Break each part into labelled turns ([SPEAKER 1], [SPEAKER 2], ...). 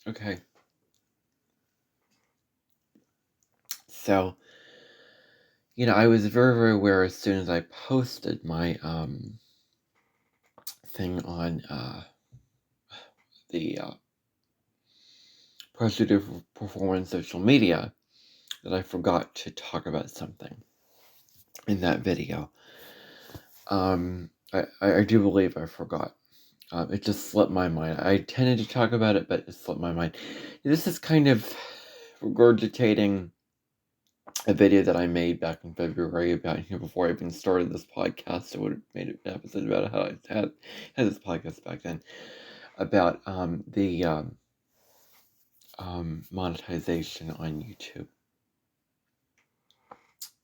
[SPEAKER 1] Okay. So, I was very, very aware as soon as I posted my thing on the Positive Performance social media that I forgot to talk about something in that video. I do believe I forgot. It just slipped my mind. I tended to talk about it, but it slipped my mind. This is kind of regurgitating a video that I made back in February about, before I even started this podcast. I would have made an episode about how I had this podcast back then, about the monetization on YouTube.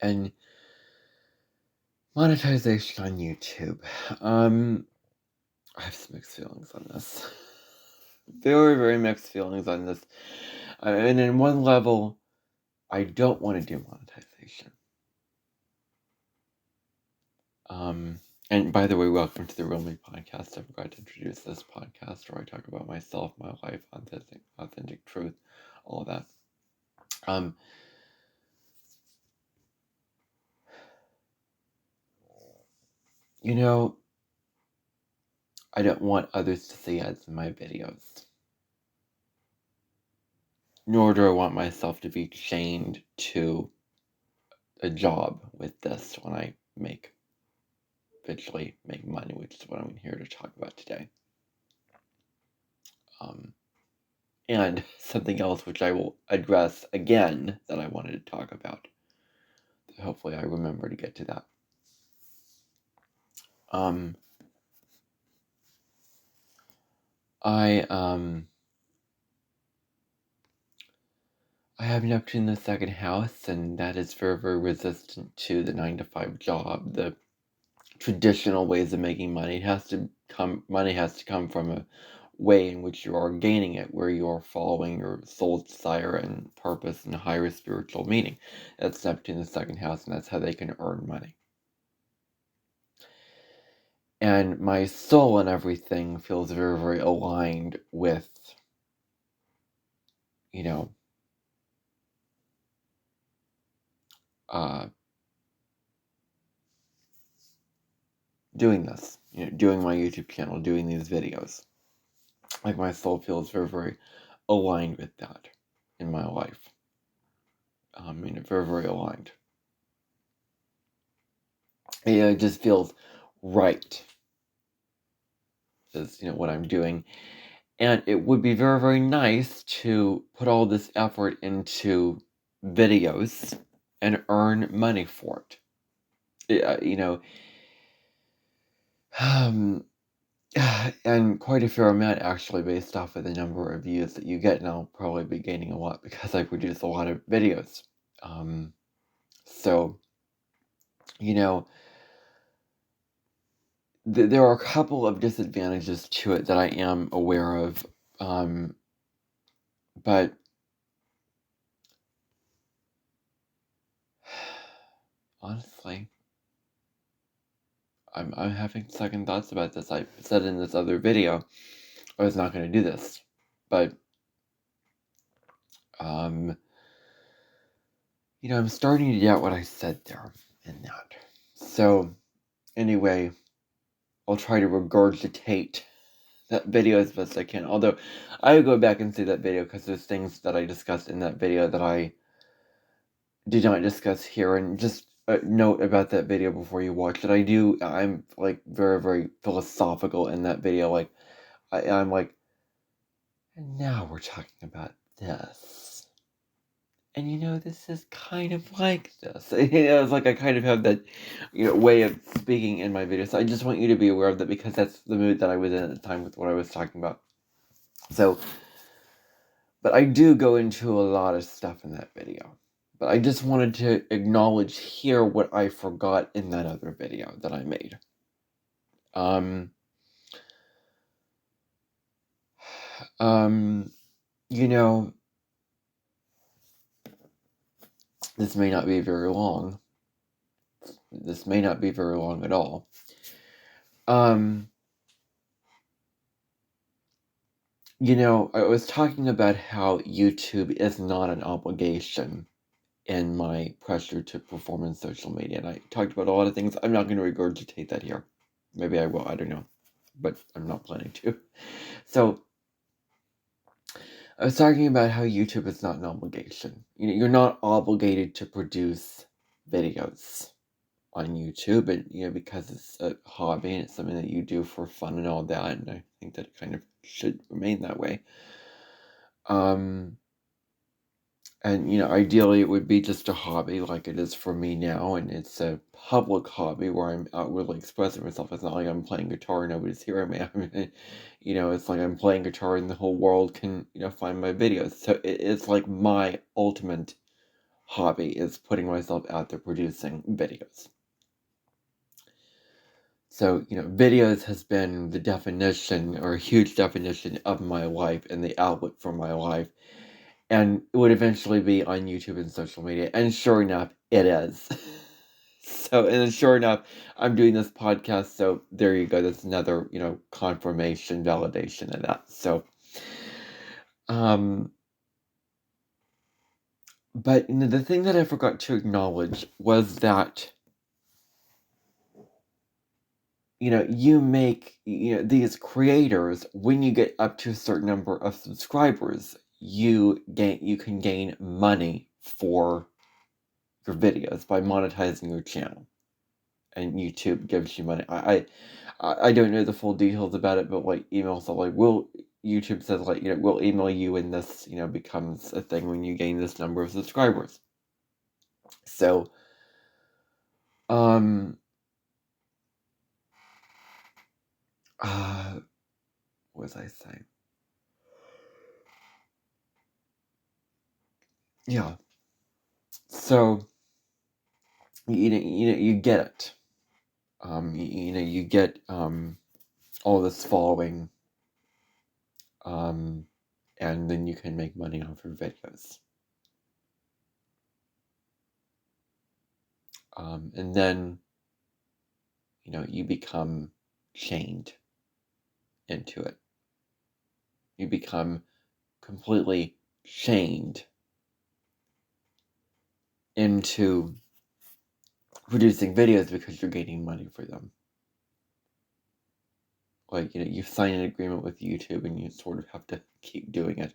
[SPEAKER 1] And monetization on YouTube. I have some mixed feelings on this. Very, very mixed feelings on this. And in one level, I don't want to do monetization. And by the way, welcome to the Real Me podcast. I forgot to introduce this podcast where I talk about myself, my life, authentic truth, all of that. I don't want others to see ads in my videos. Nor do I want myself to be chained to a job with this when I eventually make money, which is what I'm here to talk about today. And something else which I will address again that I wanted to talk about. Hopefully I remember to get to that. I have Neptune in the second house, and that is very, very resistant to the 9-to-5 job, the traditional ways of making money. Money has to come from a way in which you are gaining it, where you are following your soul's desire and purpose and higher spiritual meaning. That's Neptune in the second house, and that's how they can earn money. And my soul and everything feels very, very aligned with, doing this, doing my YouTube channel, doing these videos. Like, my soul feels very, very aligned with that in my life. Very, very aligned. It just feels right, is what I'm doing. And it would be very, very nice to put all this effort into videos and earn money for it. And quite a fair amount, actually, based off of the number of views that you get. And I'll probably be gaining a lot because I produce a lot of videos. So, there are a couple of disadvantages to it that I am aware of. But honestly, I'm having second thoughts about this. I said in this other video I was not going to do this, but I'm starting to doubt what I said there in that. So anyway, I'll try to regurgitate that video as best I can. Although I would go back and see that video because there's things that I discussed in that video that I did not discuss here. And just a note about that video before you watch it. I'm like very, very philosophical in that video. Like I'm like, and now we're talking about this. And this is kind of like this. It's like I kind of have that, way of speaking in my videos. So I just want you to be aware of that because that's the mood that I was in at the time with what I was talking about. So, but I do go into a lot of stuff in that video. But I just wanted to acknowledge here what I forgot in that other video that I made. This may not be very long. This may not be very long at all. I was talking about how YouTube is not an obligation in my pressure to perform in social media. And I talked about a lot of things. I'm not going to regurgitate that here. Maybe I will, I don't know. But I'm not planning to. So I was talking about how YouTube is not an obligation. You're not obligated to produce videos on YouTube, and because it's a hobby and it's something that you do for fun and all that, and I think that it kind of should remain that way. And ideally it would be just a hobby like it is for me now, and it's a public hobby where I'm outwardly expressing myself. It's not like I'm playing guitar and nobody's hearing me. I mean, it's like I'm playing guitar and the whole world can, find my videos. So it's like my ultimate hobby is putting myself out there producing videos. So, videos has been the definition, or a huge definition of my life and the outlet for my life. And it would eventually be on YouTube and social media. And sure enough, it is. And then sure enough, I'm doing this podcast. So there you go. That's another, confirmation, validation of that. So, but the thing that I forgot to acknowledge was that, you make, these creators, when you get up to a certain number of subscribers, you can gain money for your videos by monetizing your channel, and YouTube gives you money. I don't know the full details about it, but like emails are like, YouTube says like, we'll email you, and this, becomes a thing when you gain this number of subscribers. So, what was I saying? Yeah. So, you get it. You get all this following, and then you can make money off your videos. And then, you become chained into it. You become completely chained into producing videos because you're getting money for them. Like, you sign an agreement with YouTube and you sort of have to keep doing it.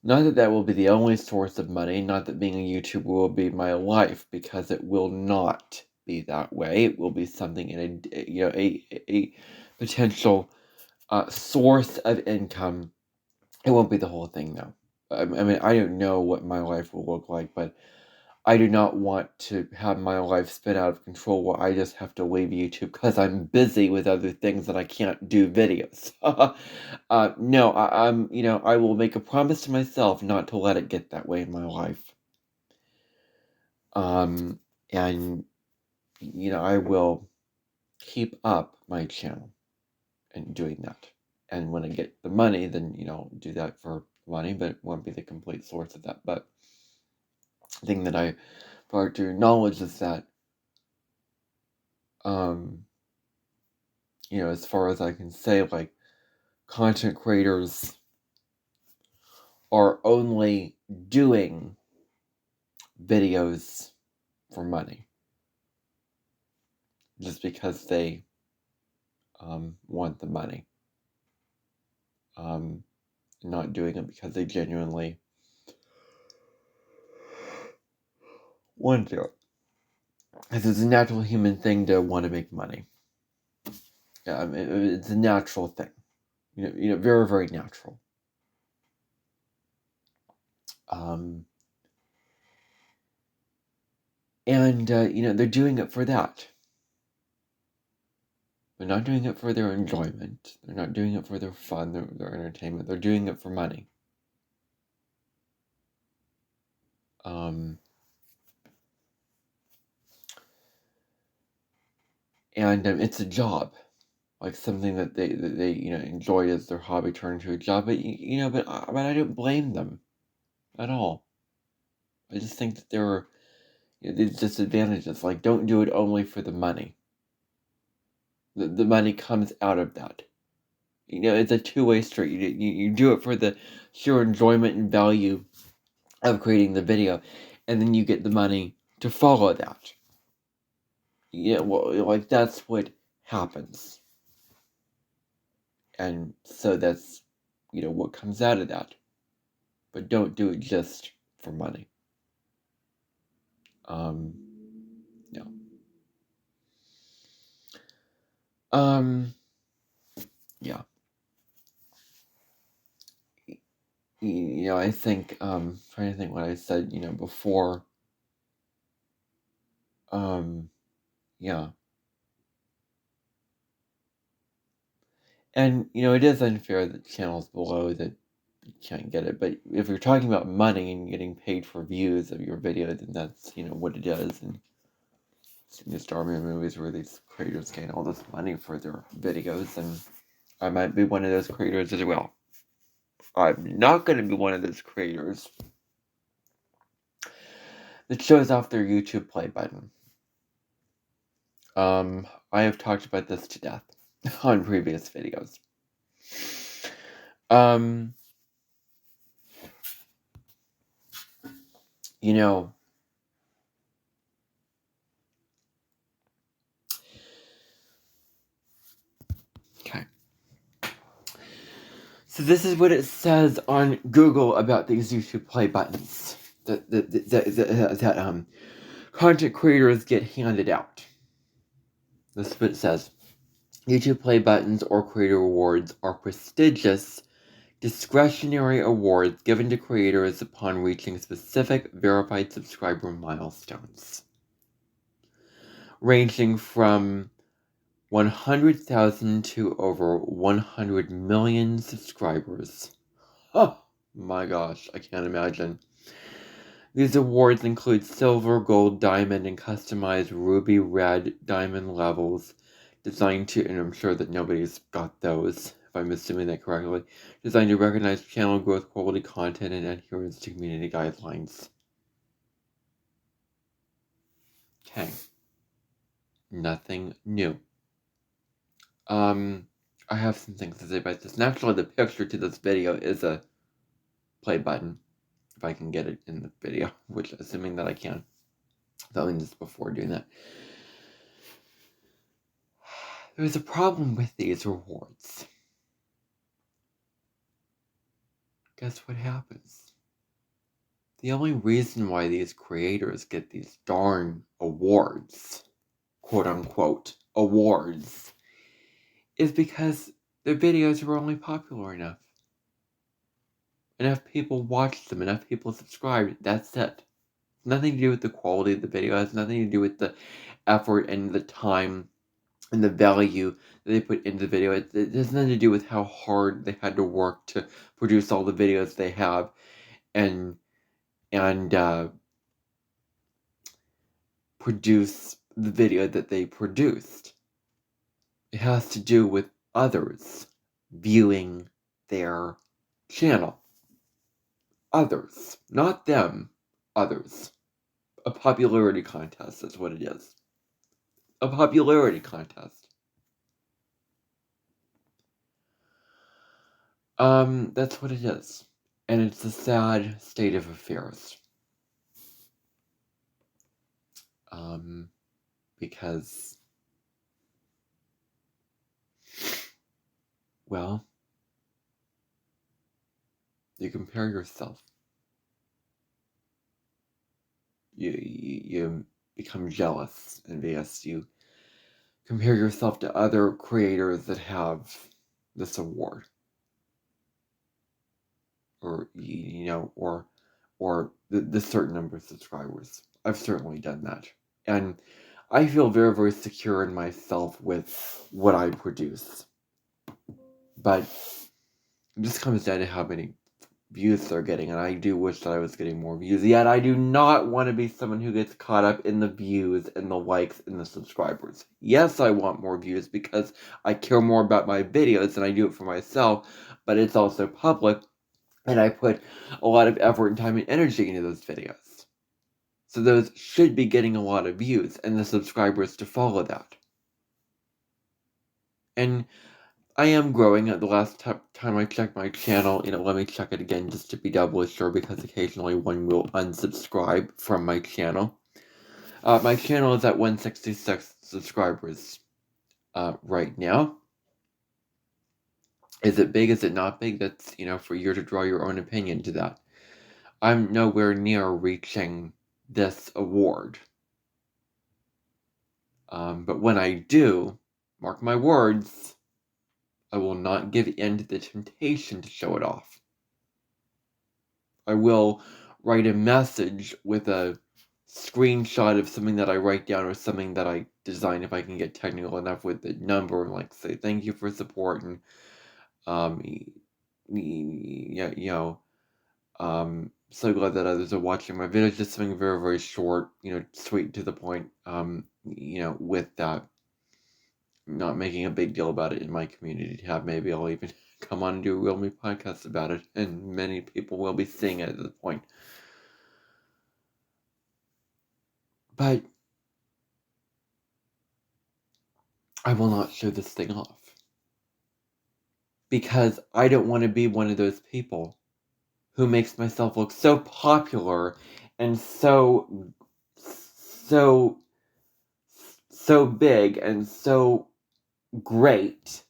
[SPEAKER 1] Not that will be the only source of money, not that being a YouTuber will be my life, because it will not be that way. It will be something in a potential source of income. It won't be the whole thing, though. I mean, I don't know what my life will look like, but I do not want to have my life spin out of control where I just have to leave YouTube because I'm busy with other things and I can't do videos. No, I will make a promise to myself not to let it get that way in my life. And, I will keep up my channel and doing that. And when I get the money, then, do that for money, but it won't be the complete source of that. But the thing that I want to acknowledge is that, as far as I can say, like, content creators are only doing videos for money just because they want the money. Not doing it because they genuinely want to do it. Because it's a natural human thing to want to make money. Yeah, I mean, it's a natural thing. Very, very natural. And they're doing it for that. They're not doing it for their enjoyment. They're not doing it for their fun, their entertainment. They're doing it for money. And it's a job, like something that they enjoy as their hobby turned into a job. But but I don't blame them at all. I just think that there are these disadvantages. Like, don't do it only for the money. The money comes out of that. it's a two-way street. You do it for the sheer enjoyment and value of creating the video, and then you get the money to follow that. Well, like, that's what happens. And so that's, what comes out of that. But don't do it just for money. No. Yeah. I think, trying to think what I said, before. Yeah. And, it is unfair that channels below that you can't get it. But if you're talking about money and getting paid for views of your video, then that's, what it is. And the Star Wars movies where these creators gain all this money for their videos, and I might be one of those creators as well. I'm not going to be one of those creators that shows off their YouTube play button. I have talked about this to death on previous videos. Okay. So this is what it says on Google about these YouTube play buttons that content creators get handed out. This is what it says. YouTube play buttons or creator awards are prestigious, discretionary awards given to creators upon reaching specific verified subscriber milestones, ranging from 100,000 to over 100 million subscribers. Oh my gosh, I can't imagine. These awards include silver, gold, diamond, and customized ruby, red, diamond levels designed to, and I'm sure that nobody's got those, if I'm assuming that correctly, designed to recognize channel growth, quality content, and adherence to community guidelines. Okay. Nothing new. I have some things to say about this. And actually, the picture to this video is a play button, if I can get it in the video, which, assuming that I can. Filming this before doing that. There's a problem with these rewards. Guess what happens? The only reason why these creators get these darn awards, quote unquote, awards, is because their videos were only popular enough. Enough people watched them, enough people subscribed, that's it. Nothing to do with the quality of the video, it has nothing to do with the effort and the time and the value that they put into the video. It has nothing to do with how hard they had to work to produce all the videos they have and produce the video that they produced. It has to do with others viewing their channel. Others, not them, others. A popularity contest is what it is. A popularity contest. That's what it is. And it's a sad state of affairs. Because, well, you compare yourself. You become jealous, envious. You compare yourself to other creators that have this award. Or, or the certain number of subscribers. I've certainly done that. And I feel very, very secure in myself with what I produce. But it just comes down to how many views they're getting, and I do wish that I was getting more views. Yet I do not want to be someone who gets caught up in the views and the likes and the subscribers. Yes, I want more views because I care more about my videos and I do it for myself, but it's also public, and I put a lot of effort and time and energy into those videos. So those should be getting a lot of views and the subscribers to follow that. And I am growing. The last time I checked my channel, let me check it again just to be doubly sure, because occasionally one will unsubscribe from my channel. My channel is at 166 subscribers right now. Is it big? Is it not big? That's, for you to draw your own opinion to that. I'm nowhere near reaching this award. But when I do, mark my words, I will not give in to the temptation to show it off. I will write a message with a screenshot of something that I write down or something that I design, if I can get technical enough with the number, and like say thank you for support, and so glad that others are watching my videos. Just something very, very short, sweet, to the point, with that. Not making a big deal about it in my community tab. Maybe I'll even come on and do a Real Me podcast about it, and many people will be seeing it at this point. But I will not show this thing off, because I don't want to be one of those people who makes myself look so popular and so big and so great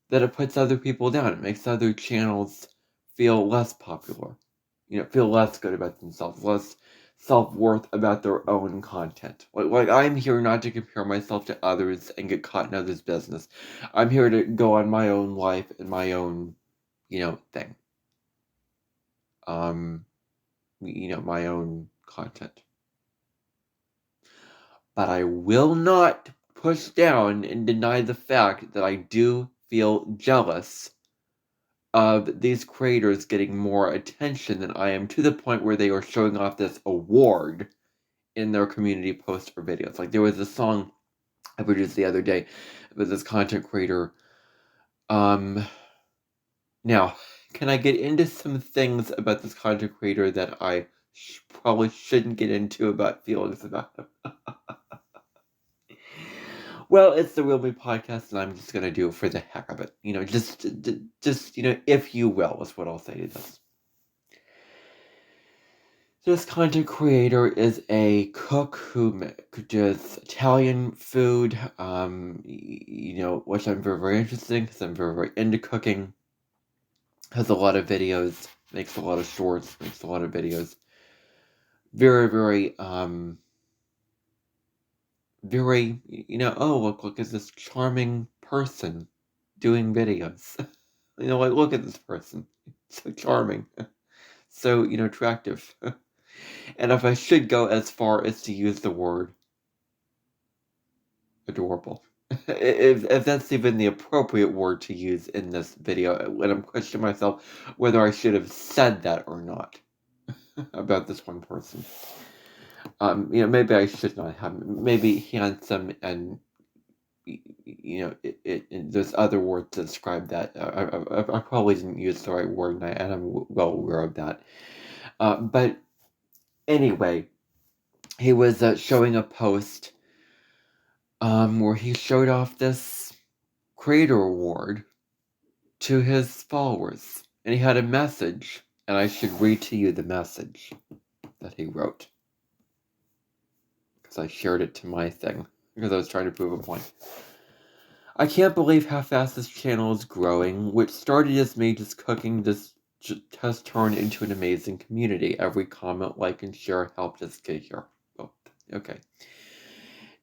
[SPEAKER 1] that it puts other people down. It makes other channels feel less popular, feel less good about themselves, less self-worth about their own content. Like I'm here not to compare myself to others and get caught in others' business. I'm here to go on my own life and my own, thing. My own content. But I will not push down and deny the fact that I do feel jealous of these creators getting more attention than I am, to the point where they are showing off this award in their community posts or videos. Like, there was a song I produced the other day with this content creator. Now, can I get into some things about this content creator that I probably shouldn't get into about feelings about him? Well, it's the Real Me podcast, and I'm just gonna do it for the heck of it. Just if you will, is what I'll say to this. This content creator is a cook who does Italian food, which I'm very, very interested in, because I'm very, very into cooking. Has a lot of videos, makes a lot of shorts, makes a lot of videos. Very, very, very, oh, look at this charming person doing videos. Look at this person. So charming. So, attractive. And if I should go as far as to use the word adorable, if that's even the appropriate word to use in this video, when I'm questioning myself whether I should have said that or not about this one person. Maybe I should not have. Maybe handsome and, there's other words to describe that. I probably didn't use the right word, and I'm well aware of that. But anyway, he was showing a post where he showed off this creator award to his followers, and he had a message, and I should read to you the message that he wrote, because I shared it to my thing, because I was trying to prove a point. I can't believe how fast this channel is growing. Which started as me just cooking, has turned into an amazing community. Every comment, like, and share helped us get here. Oh, okay.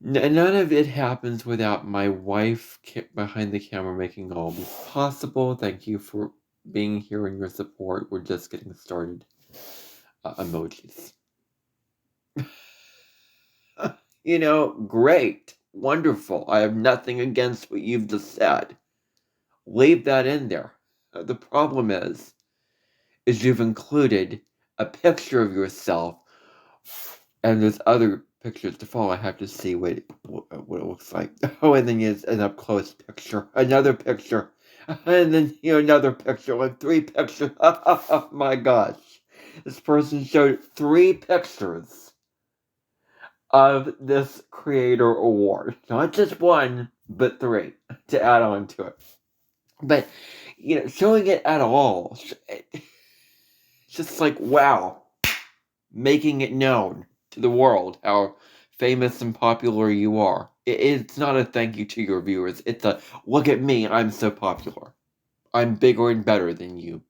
[SPEAKER 1] None of it happens without my wife behind the camera making all this possible. Thank you for being here and your support. We're just getting started. Emojis. Great. Wonderful. I have nothing against what you've just said. Leave that in there. The problem is you've included a picture of yourself, and there's other pictures to follow. I have to see what it looks like. Oh, and then there's an up-close picture, another picture, and then another picture, like 3 pictures. Oh my gosh. This person showed 3 pictures of this creator award. Not just 1, but 3 to add on to it. But, showing it at all, it's just like, wow, making it known to the world how famous and popular you are. It's not a thank you to your viewers. It's a, look at me, I'm so popular. I'm bigger and better than you.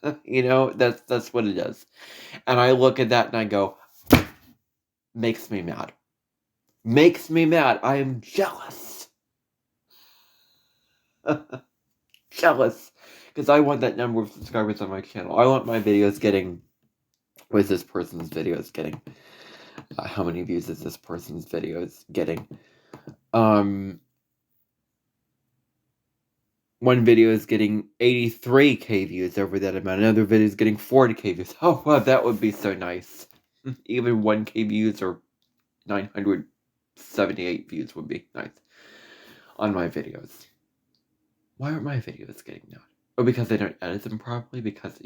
[SPEAKER 1] That's what it is. And I look at that and I go, makes me mad. Makes me mad. I am jealous. Jealous. Because I want that number of subscribers on my channel. I want my videos getting... What is this person's videos getting? How many views is this person's videos getting? One video is getting 83k views over that amount. Another video is getting 40k views. Oh, wow, that would be so nice. Even 1k views or 978 views would be nice on my videos. Why aren't my videos getting that? Oh, because I don't edit them properly? Because,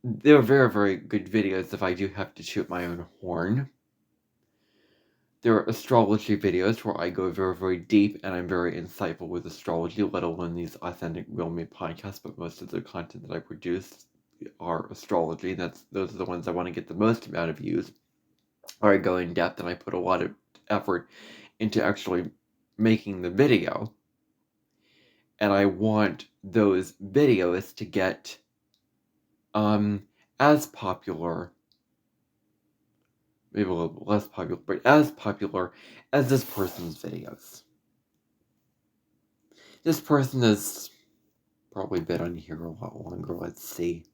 [SPEAKER 1] they're very, very good videos if I do have to shoot my own horn. There are astrology videos where I go very, very deep, and I'm very insightful with astrology, let alone these authentic, real-me podcasts, but most of the content that I produce are astrology. Those are the ones I want to get the most amount of views. Or I go in depth, and I put a lot of effort into actually making the video. And I want those videos to get as popular, maybe a little less popular, but as popular as this person's videos. This person has probably been on here a lot longer. Let's see.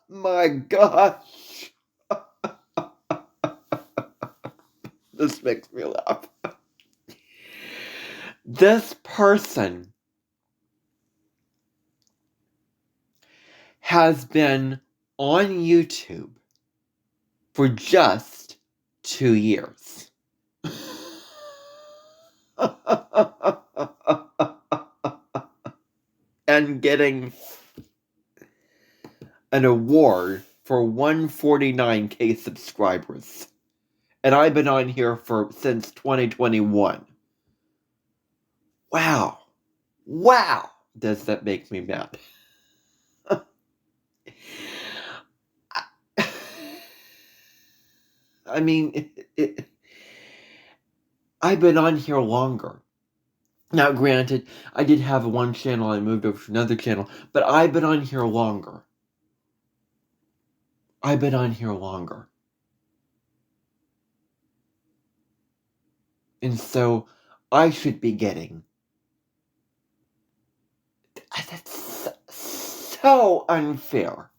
[SPEAKER 1] My gosh. This makes me laugh. This person has been on YouTube for just 2 years. And getting an award for 149k subscribers. And I've been on here since 2021. Wow. Wow. Does that make me mad? I mean, I've been on here longer. Now, granted, I did have one channel, I moved over to another channel, but I've been on here longer. I've been on here longer. And so, I should be getting... That's so unfair.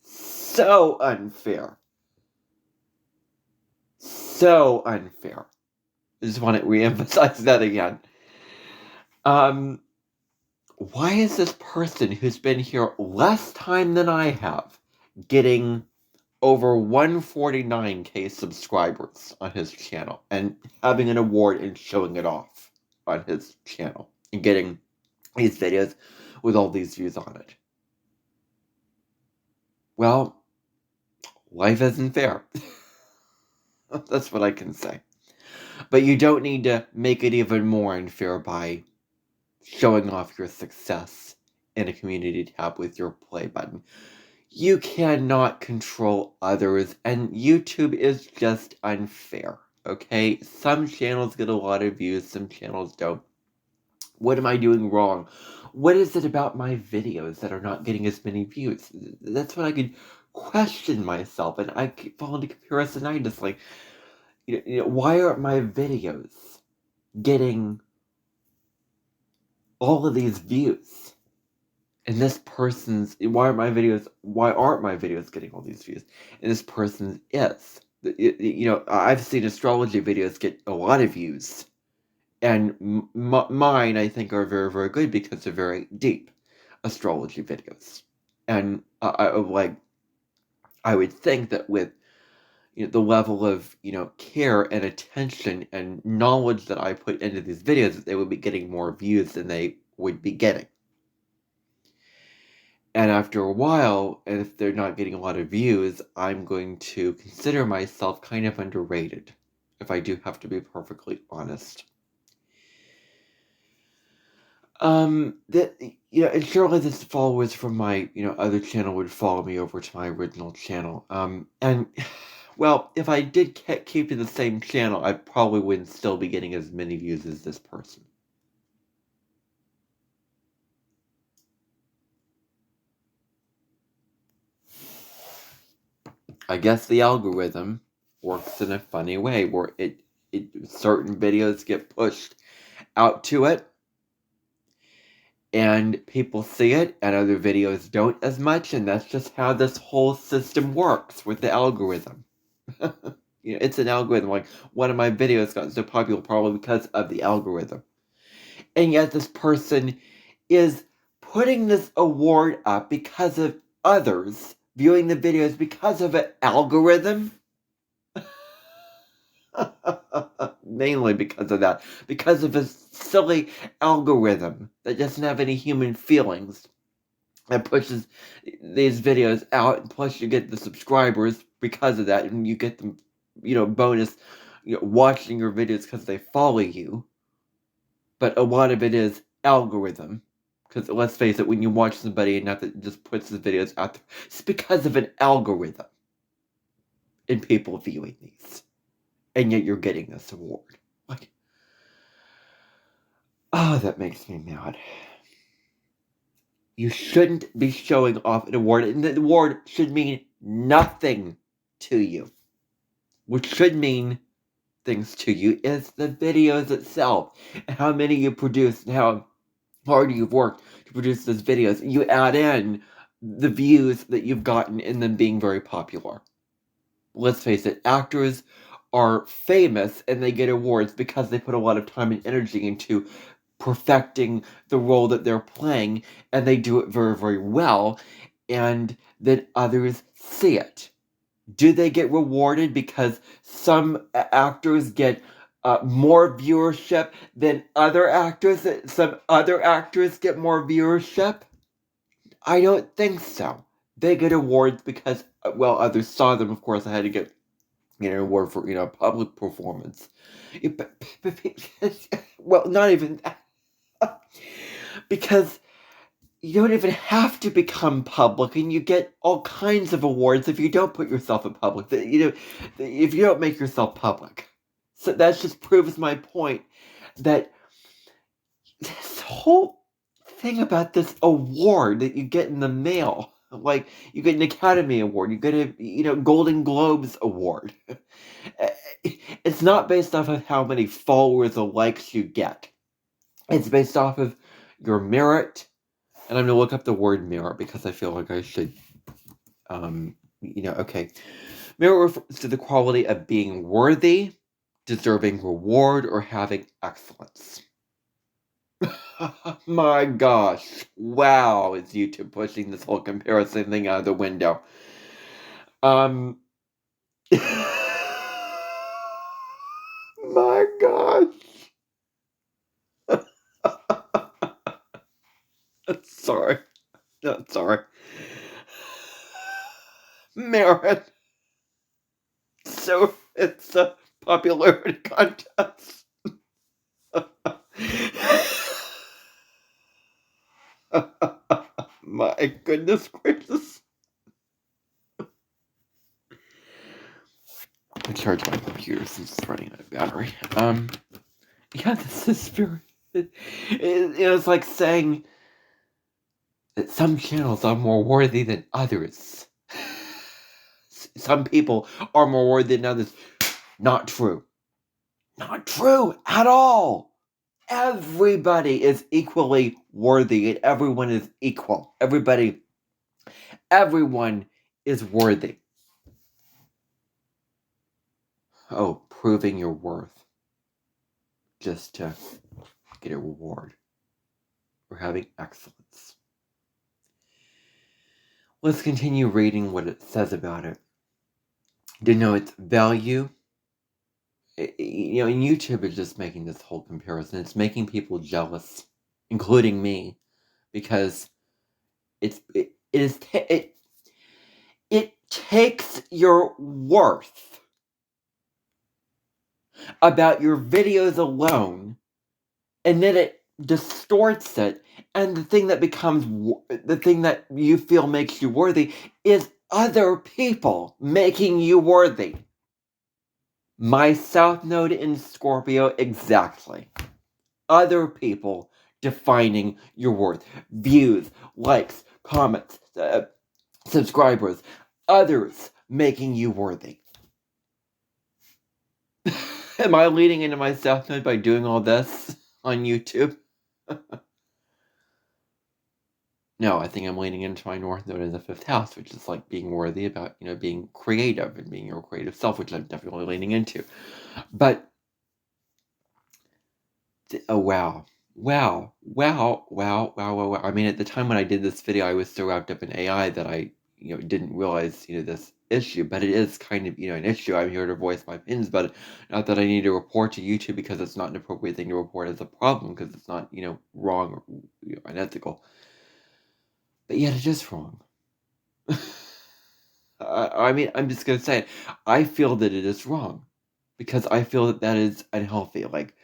[SPEAKER 1] So unfair. So unfair. I just want to re-emphasize that again. Why is this person who's been here less time than I have getting over 149k subscribers on his channel and having an award and showing it off on his channel and getting these videos with all these views on it? Well, life isn't fair. That's what I can say. But you don't need to make it even more unfair by showing off your success in a community tab with your play button. You cannot control others, and YouTube is just unfair, okay? Some channels get a lot of views, some channels don't. What am I doing wrong? What is it about my videos that are not getting as many views? That's when I could question myself, and I fall into comparisonitis, like, why aren't my videos getting all of these views? And this person's, why aren't my videos getting all these views? And this person's is. I've seen astrology videos get a lot of views. And mine, I think, are very, very good because they're very deep astrology videos. And I would think that with the level of, care and attention and knowledge that I put into these videos, that they would be getting more views than they would be getting. And after a while, and if they're not getting a lot of views, I'm going to consider myself kind of underrated, if I do have to be perfectly honest. And surely the followers from my, other channel would follow me over to my original channel. And, well, if I did keep to the same channel, I probably wouldn't still be getting as many views as this person. I guess the algorithm works in a funny way where certain videos get pushed out to it and people see it and other videos don't as much, and that's just how this whole system works with the algorithm. It's an algorithm. Like, one of my videos got so popular probably because of the algorithm. And yet this person is putting this award up because of others viewing the videos because of an algorithm. Mainly because of that. Because of a silly algorithm that doesn't have any human feelings. That pushes these videos out, and plus you get the subscribers because of that, and you get them, bonus, watching your videos because they follow you. But a lot of it is algorithm. Because let's face it, when you watch somebody and that just puts the videos out there, it's because of an algorithm and people viewing these. And yet you're getting this award. Like, oh, that makes me mad. You shouldn't be showing off an award, and the award should mean nothing to you. What should mean things to you is the videos itself, and how many you produce, and how hard you've worked to produce those videos. You add in the views that you've gotten in them being very popular. Let's face it, actors are famous and they get awards because they put a lot of time and energy into perfecting the role that they're playing, and they do it very, very well, and then others see it. Do they get rewarded because some actors get more viewership than other actors? Some other actors get more viewership? I don't think so. They get awards because, well, others saw them. Of course, I had to get an award for, public performance. Well, not even that. Because you don't even have to become public, and you get all kinds of awards if you don't put yourself in public. If you don't make yourself public. So that just proves my point that this whole thing about this award that you get in the mail, like you get an Academy Award, you get a Golden Globes Award. It's not based off of how many followers or likes you get. It's based off of your merit. And I'm going to look up the word merit because I feel like I should, okay. Merit refers to the quality of being worthy, deserving reward, or having excellence. My gosh. Wow, is YouTube pushing this whole comparison thing out of the window. My gosh. Sorry. No, sorry. Merit. So it's a popularity contest. My goodness gracious. I charge my computer since it's running out of battery. Yeah, this is very... It's like saying that some channels are more worthy than others. Some people are more worthy than others. Not true. Not true at all. Everybody is equally worthy, and everyone is equal. Everyone is worthy. Oh, proving your worth just to get a reward for having excellence. Let's continue reading what it says about it. Denotes value. And YouTube is just making this whole comparison. It's making people jealous, including me, because it It takes your worth about your videos alone, and then it distorts it, and the thing that the thing that you feel makes you worthy is other people making you worthy. My South Node in Scorpio, exactly. Other people defining your worth. Views, likes, comments, subscribers, others making you worthy. Am I leading into my South Node by doing all this on YouTube? No, I think I'm leaning into my North Node in the 5th house, which is like being worthy about, being creative and being your creative self, which I'm definitely leaning into. But, oh wow. Wow. I mean, at the time when I did this video, I was so wrapped up in AI that I, didn't realize, this issue. But it is kind of, an issue. I'm here to voice my opinions, but not that I need to report to YouTube because it's not an appropriate thing to report as a problem because it's not, wrong or unethical. But yet it is wrong. I mean, I'm just going to say it. I feel that it is wrong because I feel that that is unhealthy. Like,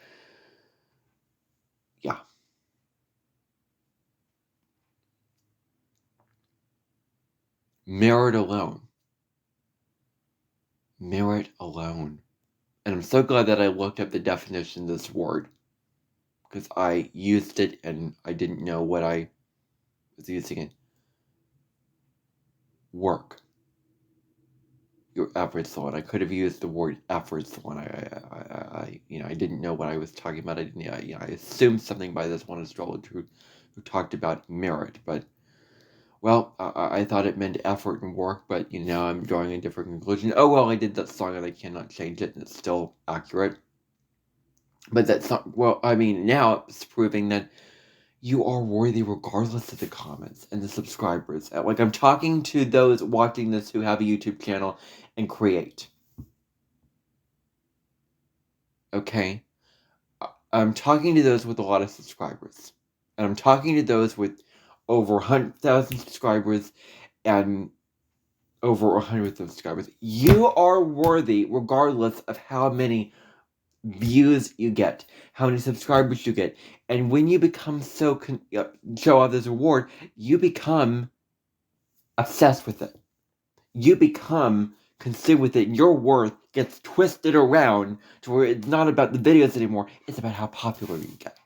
[SPEAKER 1] yeah. Merit alone. Merit alone. And I'm so glad that I looked up the definition of this word because I used it and I didn't know what I was using it. Work. Your efforts on. I could have used the word efforts on. I didn't know what I was talking about. I assumed something by this one astrologer who talked about merit, but well, I thought it meant effort and work, but now I'm drawing a different conclusion. Oh well, I did that song and I cannot change it, and it's still accurate. But that's not, well, I mean, now it's proving that you are worthy regardless of the comments and the subscribers. Like, I'm talking to those watching this who have a YouTube channel and create. Okay? I'm talking to those with a lot of subscribers. And I'm talking to those with over 100,000 subscribers and over 100 subscribers. You are worthy regardless of how many views you get, how many subscribers you get. And when you become so show off this reward, you become obsessed with it. You become consumed with it. Your worth gets twisted around to where it's not about the videos anymore. It's about how popular you get.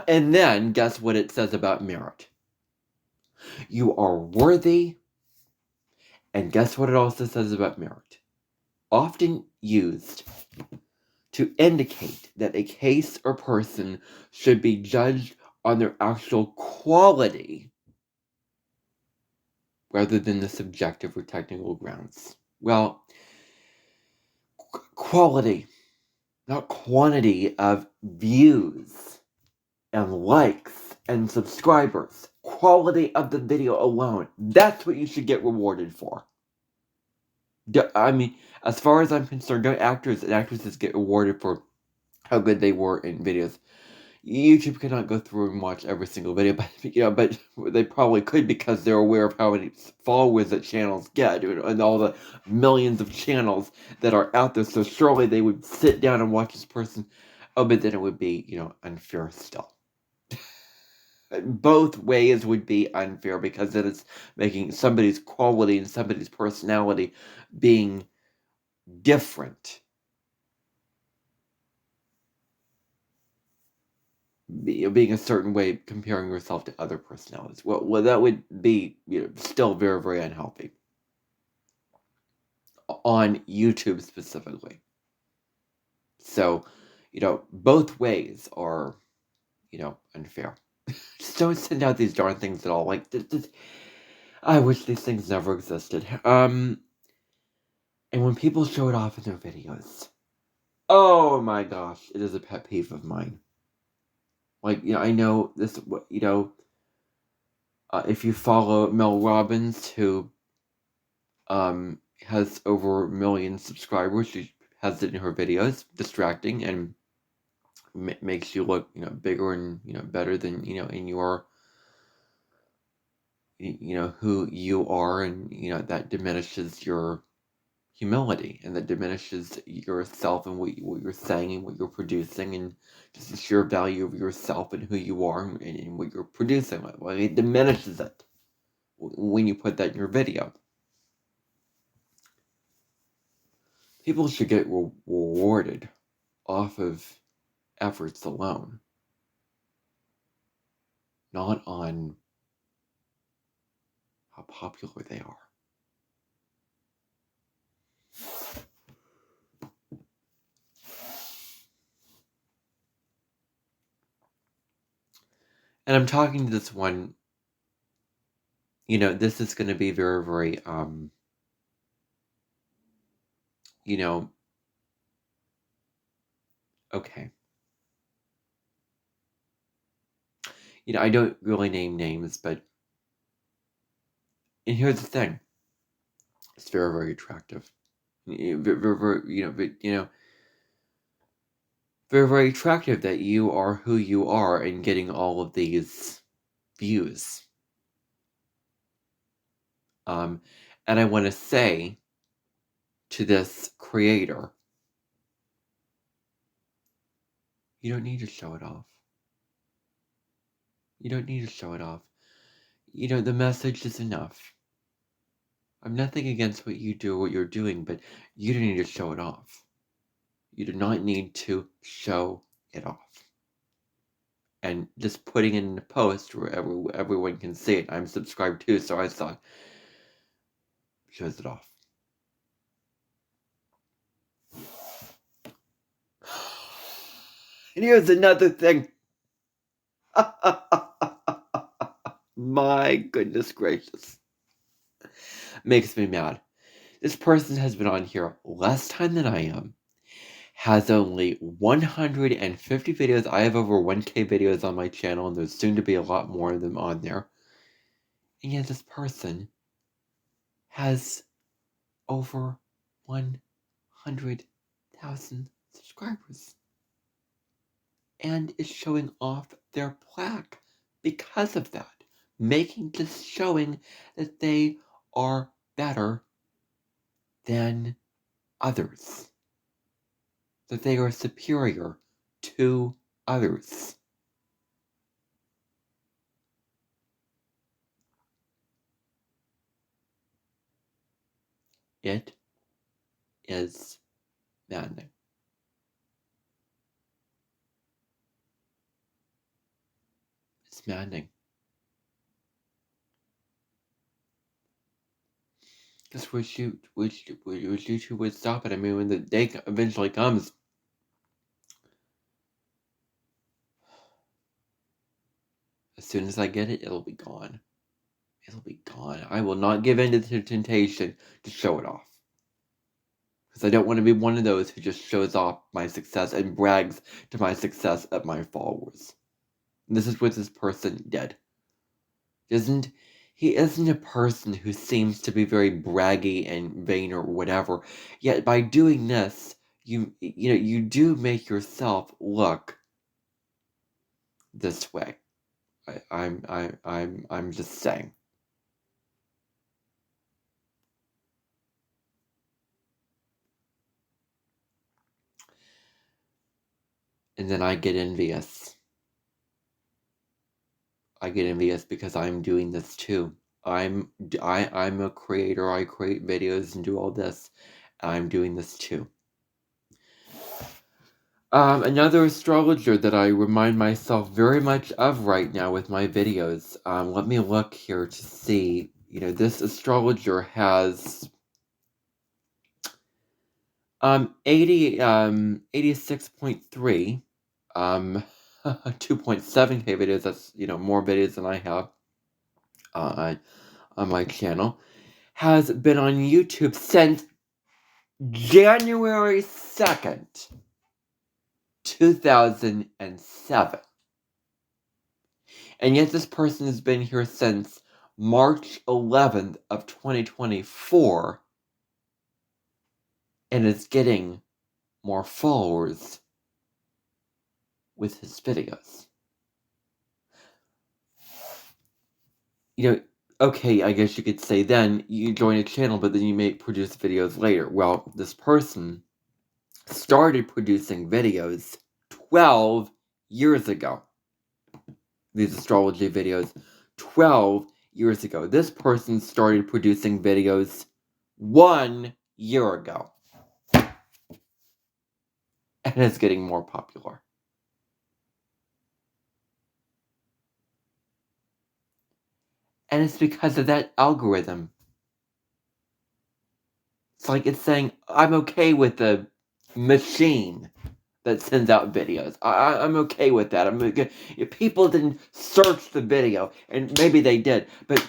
[SPEAKER 1] And then, guess what it says about merit? You are worthy. And guess what it also says about merit? Often used to indicate that a case or person should be judged on their actual quality rather than the subjective or technical grounds. Well, quality, not quantity of views and likes and subscribers. Quality of the video alone. That's what you should get rewarded for. I mean, as far as I'm concerned, don't actors and actresses get rewarded for how good they were in videos. YouTube cannot go through and watch every single video, but they probably could because they're aware of how many followers that channels get and all the millions of channels that are out there. So surely they would sit down and watch this person. Oh, but then it would be, unfair still. Both ways would be unfair because then it's making somebody's quality and somebody's personality being different. Being a certain way, comparing yourself to other personalities. Well, that would be still very, very unhealthy on YouTube specifically. So, both ways are, unfair. Just don't send out these darn things at all. Like, I wish these things never existed. And when people show it off in their videos, oh my gosh, it is a pet peeve of mine. Like, I know this, if you follow Mel Robbins, who has over 1 million subscribers, has it in her videos, distracting, and makes you look, bigger and, better than, in your, who you are, and, that diminishes your humility, and that diminishes yourself and what you're saying and what you're producing, and just the sheer value of yourself and who you are and what you're producing. Well, it diminishes it when you put that in your video. People should get rewarded off of efforts alone, not on how popular they are. And I'm talking to this one, this is going to be very, very, okay. I don't really name names, but, and here's the thing, it's very, very attractive. Very, very, very attractive that you are who you are and getting all of these views. And I want to say to this creator, you don't need to show it off. You don't need to show it off. The message is enough. I'm nothing against what you do, what you're doing, but you don't need to show it off. You do not need to show it off. And just putting it in a post where everyone can see it. I'm subscribed too, so I thought, shows it off. And here's another thing. My goodness gracious. Makes me mad. This person has been on here less time than I am. Has only 150 videos. I have over 1K videos on my channel, and there's soon to be a lot more of them on there. And yet this person has over 100,000 subscribers. And is showing off their plaque because of that. Showing that they are better than others. That they are superior to others. It is maddening. It's maddening. Just wish YouTube would stop it. I mean, when the day eventually comes, as soon as I get it, it'll be gone. It'll be gone. I will not give in to the temptation to show it off. Because I don't want to be one of those who just shows off my success and brags to my success at my followers. And this is what this person did. He isn't a person who seems to be very braggy and vain or whatever. Yet by doing this, you do make yourself look this way. I'm just saying. And then I get envious. I get envious because I'm doing this too. I'm a creator. I create videos and do all this. I'm doing this too. Another astrologer that I remind myself very much of right now with my videos. Let me look here to see. This astrologer has 86.3, 2.7K videos. That's more videos than I have on my channel. Has been on YouTube since January 2nd, 2007. And yet this person has been here since March 11th of 2024 and is getting more followers with his videos. You know, okay, I guess you could say then you join a channel, but then you may produce videos later. Well, this person started producing videos 12 years ago. These astrology videos 12 years ago. This person started producing videos 1 year ago. And it's getting more popular. And it's because of that algorithm. It's like it's saying, I'm okay with the machine that sends out videos. I'm okay with that. If people didn't search the video, and maybe they did, but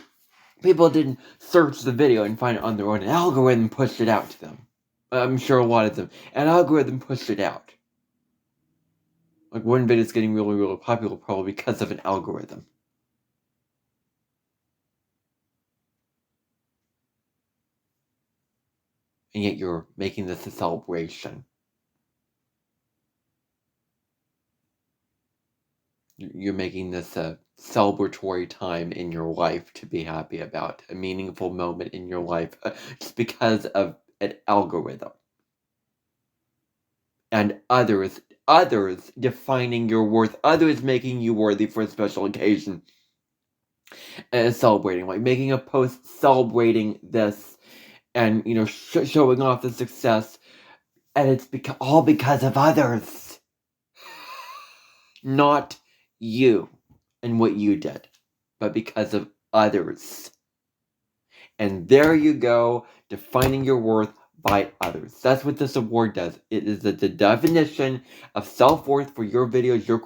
[SPEAKER 1] people didn't search the video and find it on their own. An algorithm pushed it out to them. I'm sure a lot of them. An algorithm pushed it out. Like one video is getting really, really popular probably because of an algorithm. And yet you're making this a celebration. You're making this a celebratory time in your life to be happy about. A meaningful moment in your life just because of an algorithm. And others defining your worth, others making you worthy for a special occasion. And celebrating, like making a post celebrating this and, you know, showing off the success. And it's all because of others. Not you and what you did, but because of others. And there you go, defining your worth by others. That's what this award does. It is the definition of self-worth for your videos, your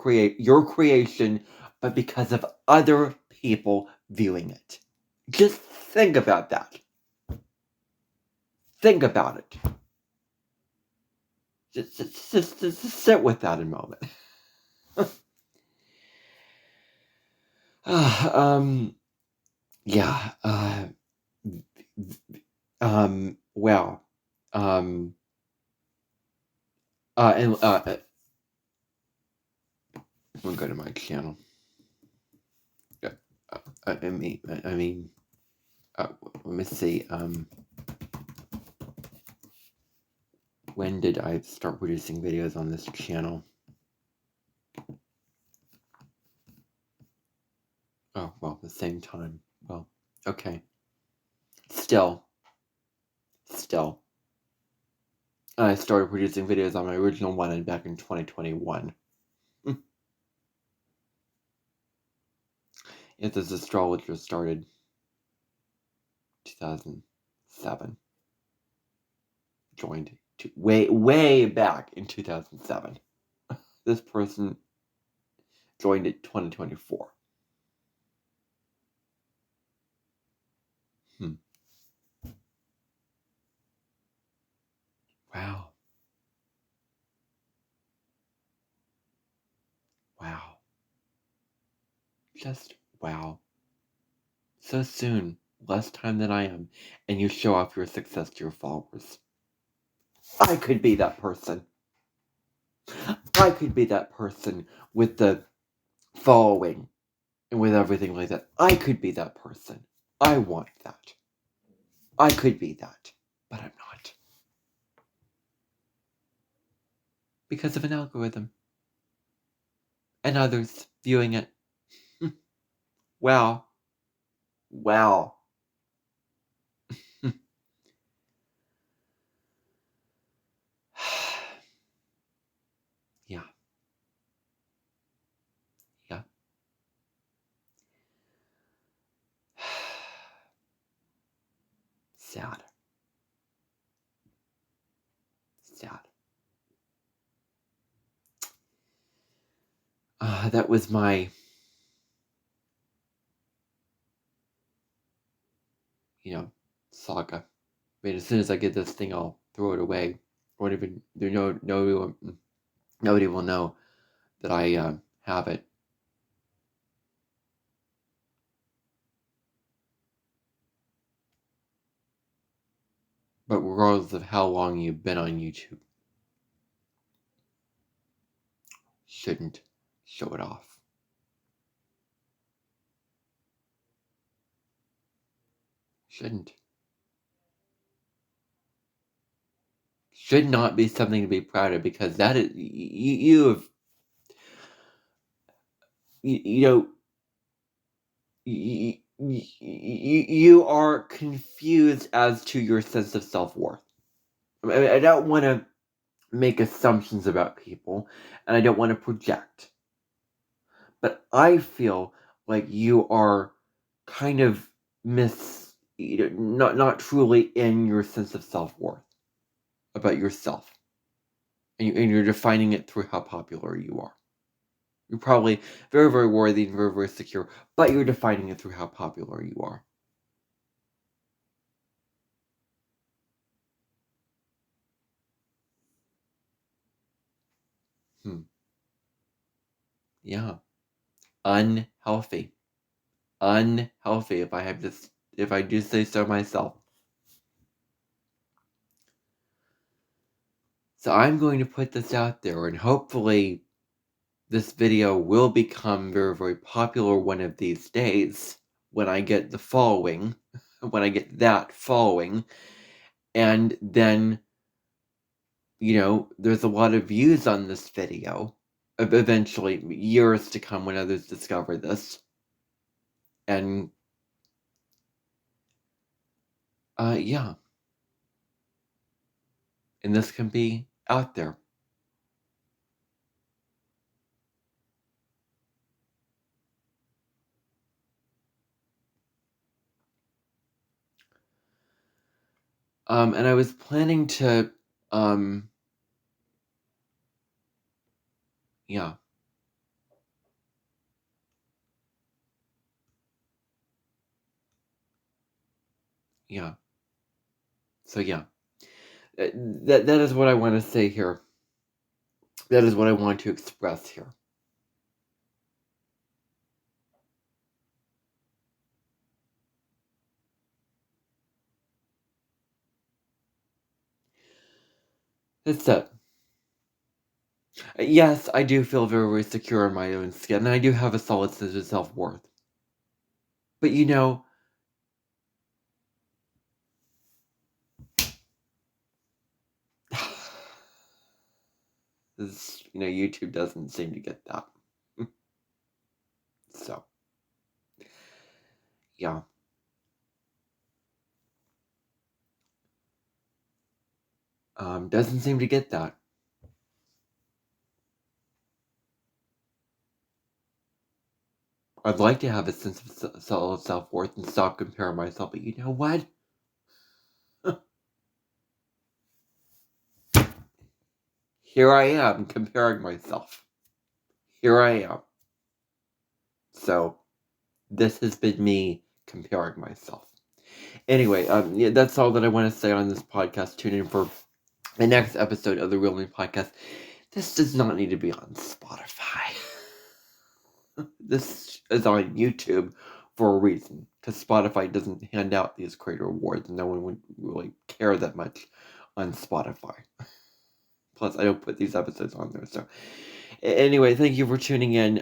[SPEAKER 1] creation, but because of other people viewing it. Just think about that. Think about it. Just sit with that a moment. Yeah. Well. And I'm gonna go to my channel. I mean, let me see. When did I start producing videos on this channel? Oh, well, the same time. Well, okay. Still. I started producing videos on my original one back in 2021. If this astrologer started 2007. Joined way back in 2007. This person joined it 2024. Wow. Just wow. So soon, less time than I am, and you show off your success to your followers. I could be that person. I could be that person with the following and with everything like that. I could be that person. I want that. I could be that, but I'm not. Because of an algorithm. And others viewing it. Wow. Yeah. Sad. That was my, saga. I mean, as soon as I get this thing, I'll throw it away. Won't even, nobody will know that I have it. But regardless of how long you've been on YouTube, shouldn't show it off. Shouldn't. Should not be something to be proud of, because that is, you are confused as to your sense of self-worth. I don't want to make assumptions about people, and I don't want to project. But I feel like you are kind of not truly in your sense of self-worth about yourself. And you're defining it through how popular you are. You're probably very, very worthy and very, very secure, but you're defining it through how popular you are. Yeah. Unhealthy. Unhealthy, if I do say so myself. So I'm going to put this out there, and hopefully this video will become very, very popular one of these days when I get the following, when I get that following, and then, there's a lot of views on this video, eventually, years to come when others discover this, and, yeah, and this can be out there. And I was planning to, yeah. Yeah. So yeah. That is what I want to say here. That is what I want to express here. That's it. Yes, I do feel very, very secure in my own skin, and I do have a solid sense of self-worth. But YouTube doesn't seem to get that. So, yeah. Doesn't seem to get that. I'd like to have a sense of solid self-worth and stop comparing myself, but you know what? Here I am comparing myself. Here I am. So, this has been me comparing myself. Anyway, yeah, that's all that I want to say on this podcast. Tune in for the next episode of the Real Me Podcast. This does not need to be on Spotify. This is on YouTube for a reason, because Spotify doesn't hand out these creator awards, and no one would really care that much on Spotify. Plus, I don't put these episodes on there. So, anyway, thank you for tuning in.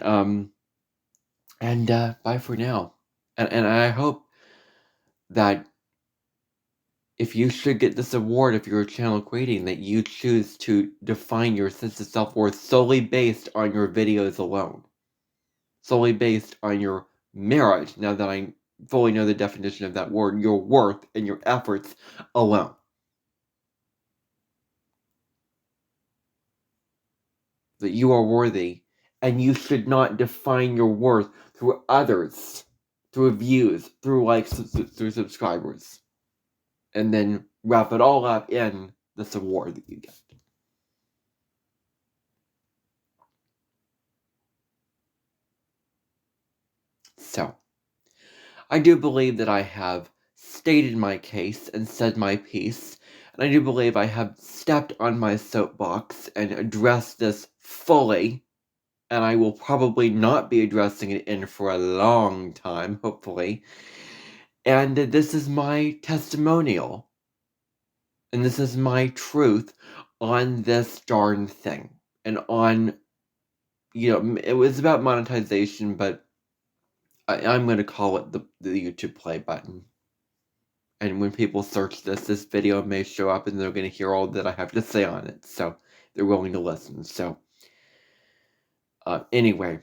[SPEAKER 1] And bye for now. And I hope that if you should get this award, if you're a channel creating, that you choose to define your sense of self-worth solely based on your videos alone. Solely based on your merit, now that I fully know the definition of that word, your worth and your efforts alone. That you are worthy, and you should not define your worth through others, through views, through likes, through subscribers. And then wrap it all up in this award that you get. So, I do believe that I have stated my case and said my piece, and I do believe I have stepped on my soapbox and addressed this fully, and I will probably not be addressing it in for a long time, hopefully. And this is my testimonial. And this is my truth on this darn thing. And on it was about monetization, but I'm going to call it the YouTube play button. And when people search this video may show up and they're going to hear all that I have to say on it. So they're willing to listen. So anyway,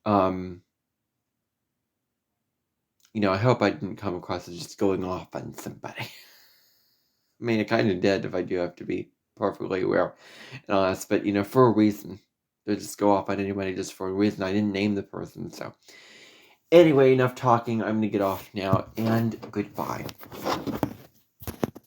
[SPEAKER 1] I hope I didn't come across as just going off on somebody. I mean, I kind of did, if I do have to be perfectly aware and honest, but, for a reason. To just go off on anybody just for a reason. I didn't name the person, so. Anyway, enough talking. I'm going to get off now, and goodbye.